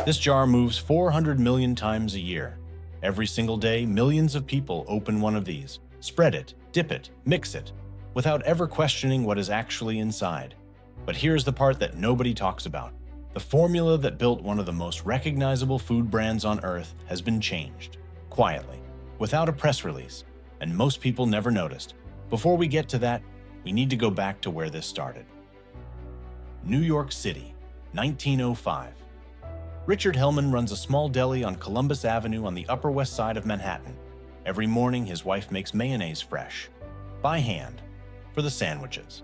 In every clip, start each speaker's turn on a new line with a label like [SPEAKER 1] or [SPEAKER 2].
[SPEAKER 1] This jar moves 400 million times a year. Every single day, millions of people open one of these, spread it, dip it, mix it, without ever questioning what is actually inside. But here's the part that nobody talks about. The formula that built one of the most recognizable food brands on Earth has been changed, quietly, without a press release, and most people never noticed. Before we get to that, we need to go back to where this started. New York City, 1905. Richard Hellmann runs a small deli on Columbus Avenue on the Upper West Side of Manhattan. Every morning, his wife makes mayonnaise fresh, by hand, for the sandwiches.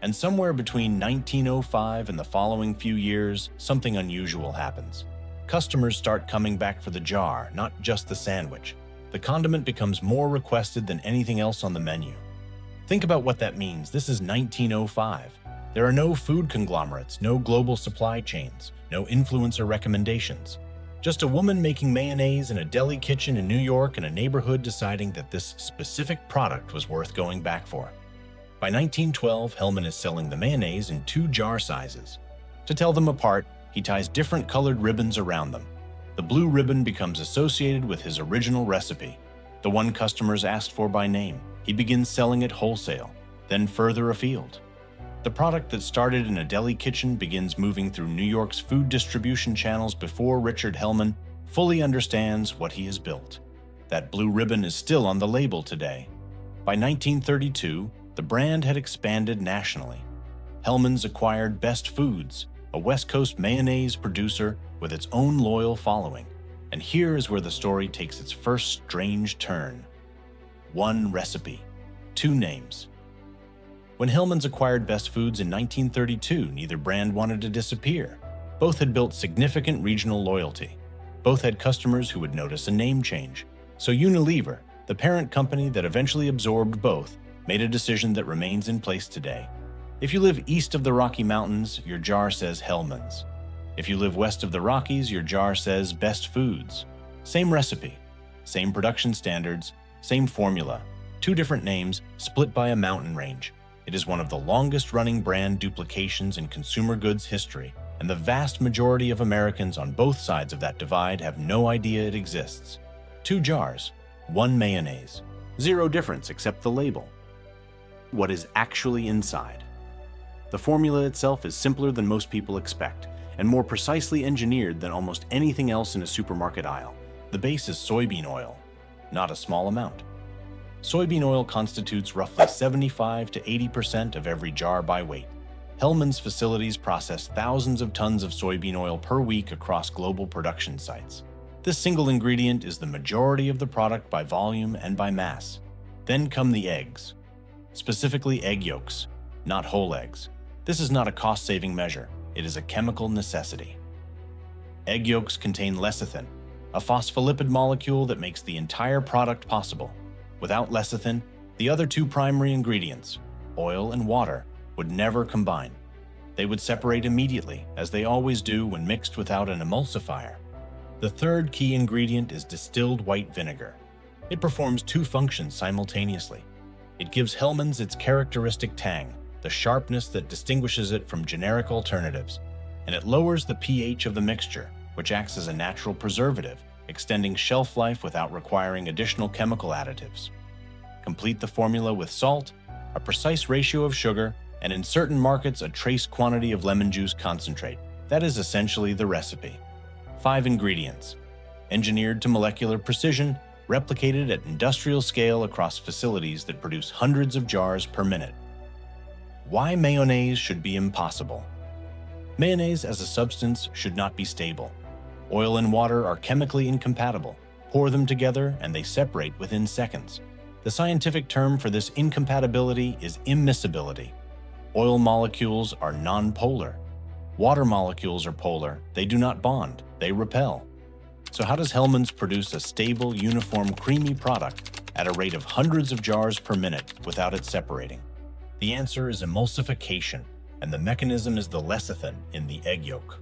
[SPEAKER 1] And somewhere between 1905 and the following few years, something unusual happens. Customers start coming back for the jar, not just the sandwich. The condiment becomes more requested than anything else on the menu. Think about what that means. This is 1905. There are no food conglomerates, no global supply chains, no influencer recommendations. Just a woman making mayonnaise in a deli kitchen in New York and a neighborhood deciding that this specific product was worth going back for. By 1912, Hellmann is selling the mayonnaise in 2 jar sizes. To tell them apart, he ties different colored ribbons around them. The blue ribbon becomes associated with his original recipe, the one customers asked for by name. He begins selling it wholesale, then further afield. The product that started in a deli kitchen begins moving through New York's food distribution channels before Richard Hellmann fully understands what he has built. That blue ribbon is still on the label today. By 1932, the brand had expanded nationally. Hellmann's acquired Best Foods, a West Coast mayonnaise producer with its own loyal following. And here is where the story takes its first strange turn. 1 recipe, 2 names. When Hellmann's acquired Best Foods in 1932, neither brand wanted to disappear. Both had built significant regional loyalty. Both had customers who would notice a name change. So Unilever, the parent company that eventually absorbed both, made a decision that remains in place today. If you live east of the Rocky Mountains, your jar says Hellmann's. If you live west of the Rockies, your jar says Best Foods. Same recipe, same production standards, same formula, 2 different names split by a mountain range. It is one of the longest-running brand duplications in consumer goods history, and the vast majority of Americans on both sides of that divide have no idea it exists. 2 jars, 1 mayonnaise. 0 difference except the label. What is actually inside? The formula itself is simpler than most people expect, and more precisely engineered than almost anything else in a supermarket aisle. The base is soybean oil, not a small amount. Soybean oil constitutes roughly 75 to 80% of every jar by weight. Hellmann's facilities process thousands of tons of soybean oil per week across global production sites. This single ingredient is the majority of the product by volume and by mass. Then come the eggs, specifically egg yolks, not whole eggs. This is not a cost-saving measure. It is a chemical necessity. Egg yolks contain lecithin, a phospholipid molecule that makes the entire product possible. Without lecithin, the other 2 primary ingredients, oil and water, would never combine. They would separate immediately, as they always do when mixed without an emulsifier. The third key ingredient is distilled white vinegar. It performs 2 functions simultaneously. It gives Hellmann's its characteristic tang, the sharpness that distinguishes it from generic alternatives, and it lowers the pH of the mixture, which acts as a natural preservative, extending shelf life without requiring additional chemical additives. Complete the formula with salt, a precise ratio of sugar, and in certain markets a trace quantity of lemon juice concentrate. That is essentially the recipe. 5 ingredients, engineered to molecular precision, replicated at industrial scale across facilities that produce hundreds of jars per minute. Why mayonnaise should be impossible? Mayonnaise as a substance should not be stable. Oil and water are chemically incompatible. Pour them together and they separate within seconds. The scientific term for this incompatibility is immiscibility. Oil molecules are nonpolar. Water molecules are polar. They do not bond, they repel. So how does Hellmann's produce a stable, uniform, creamy product at a rate of hundreds of jars per minute without it separating? The answer is emulsification, and the mechanism is the lecithin in the egg yolk.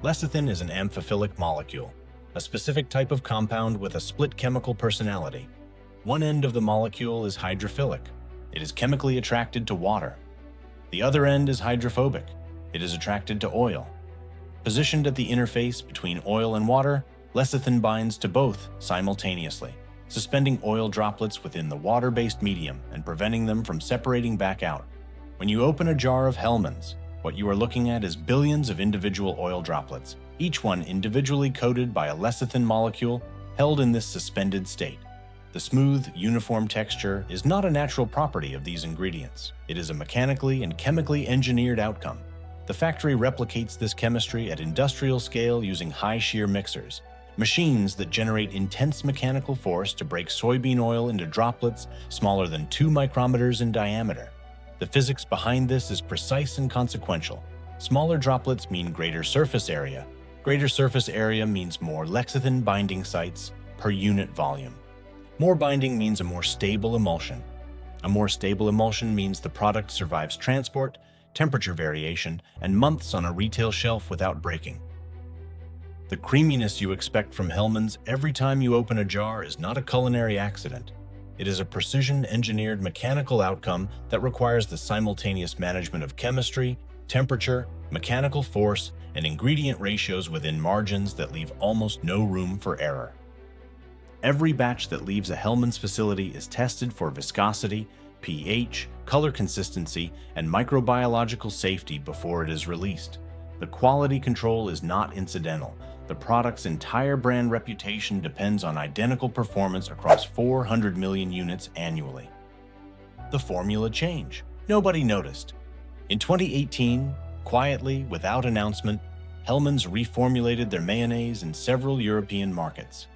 [SPEAKER 1] Lecithin is an amphiphilic molecule, a specific type of compound with a split chemical personality. One end of the molecule is hydrophilic. It is chemically attracted to water. The other end is hydrophobic. It is attracted to oil. Positioned at the interface between oil and water, lecithin binds to both simultaneously, suspending oil droplets within the water-based medium and preventing them from separating back out. When you open a jar of Hellmann's, what you are looking at is billions of individual oil droplets, each one individually coated by a lecithin molecule held in this suspended state. The smooth, uniform texture is not a natural property of these ingredients. It is a mechanically and chemically engineered outcome. The factory replicates this chemistry at industrial scale using high-shear mixers, machines that generate intense mechanical force to break soybean oil into droplets smaller than 2 micrometers in diameter. The physics behind this is precise and consequential. Smaller droplets mean greater surface area. Greater surface area means more lecithin binding sites per unit volume. More binding means a more stable emulsion. A more stable emulsion means the product survives transport, temperature variation, and months on a retail shelf without breaking. The creaminess you expect from Hellmann's every time you open a jar is not a culinary accident. It is a precision-engineered mechanical outcome that requires the simultaneous management of chemistry, temperature, mechanical force, and ingredient ratios within margins that leave almost no room for error. Every batch that leaves a Hellmann's facility is tested for viscosity, pH, color consistency, and microbiological safety before it is released. The quality control is not incidental. The product's entire brand reputation depends on identical performance across 400 million units annually. The formula change. Nobody noticed. In 2018, quietly, without announcement, Hellmann's reformulated their mayonnaise in several European markets.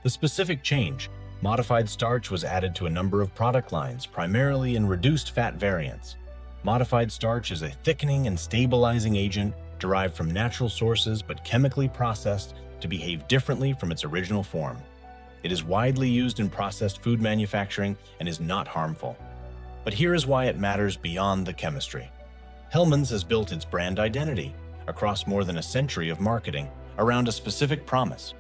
[SPEAKER 1] The specific change, modified starch, was added to a number of product lines, primarily in reduced fat variants. Modified starch is a thickening and stabilizing agent derived from natural sources but chemically processed to behave differently from its original form. It is widely used in processed food manufacturing and is not harmful. But here is why it matters beyond the chemistry. Hellmann's has built its brand identity across more than a century of marketing around a specific promise.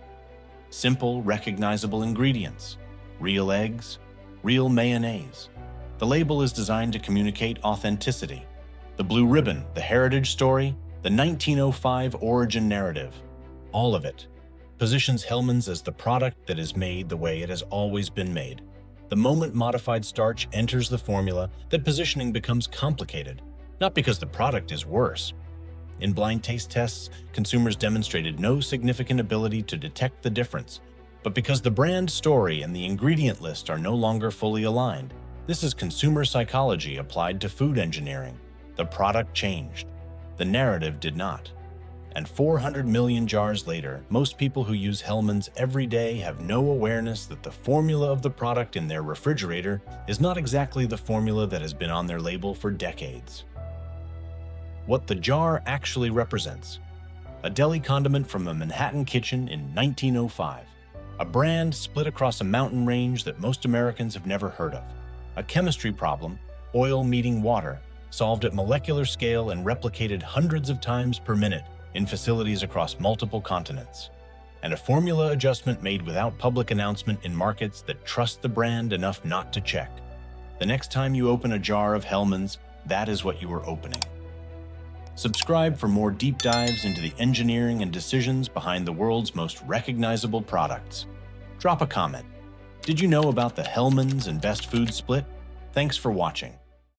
[SPEAKER 1] Simple, recognizable ingredients. Real eggs, real mayonnaise. The label is designed to communicate authenticity. The blue ribbon, the heritage story, the 1905 origin narrative, all of it positions Hellmann's as the product that is made the way it has always been made. The moment modified starch enters the formula, that positioning becomes complicated, not because the product is worse. In blind taste tests, consumers demonstrated no significant ability to detect the difference, but because the brand story and the ingredient list are no longer fully aligned. This is consumer psychology applied to food engineering. The product changed. The narrative did not. And 400 million jars later, most people who use Hellmann's every day have no awareness that the formula of the product in their refrigerator is not exactly the formula that has been on their label for decades. What the jar actually represents. A deli condiment from a Manhattan kitchen in 1905. A brand split across a mountain range that most Americans have never heard of. A chemistry problem, oil meeting water, solved at molecular scale and replicated hundreds of times per minute in facilities across multiple continents. And a formula adjustment made without public announcement in markets that trust the brand enough not to check. The next time you open a jar of Hellmann's, that is what you are opening. Subscribe for more deep dives into the engineering and decisions behind the world's most recognizable products. Drop a comment. Did you know about the Hellmann's and Best Food split? Thanks for watching.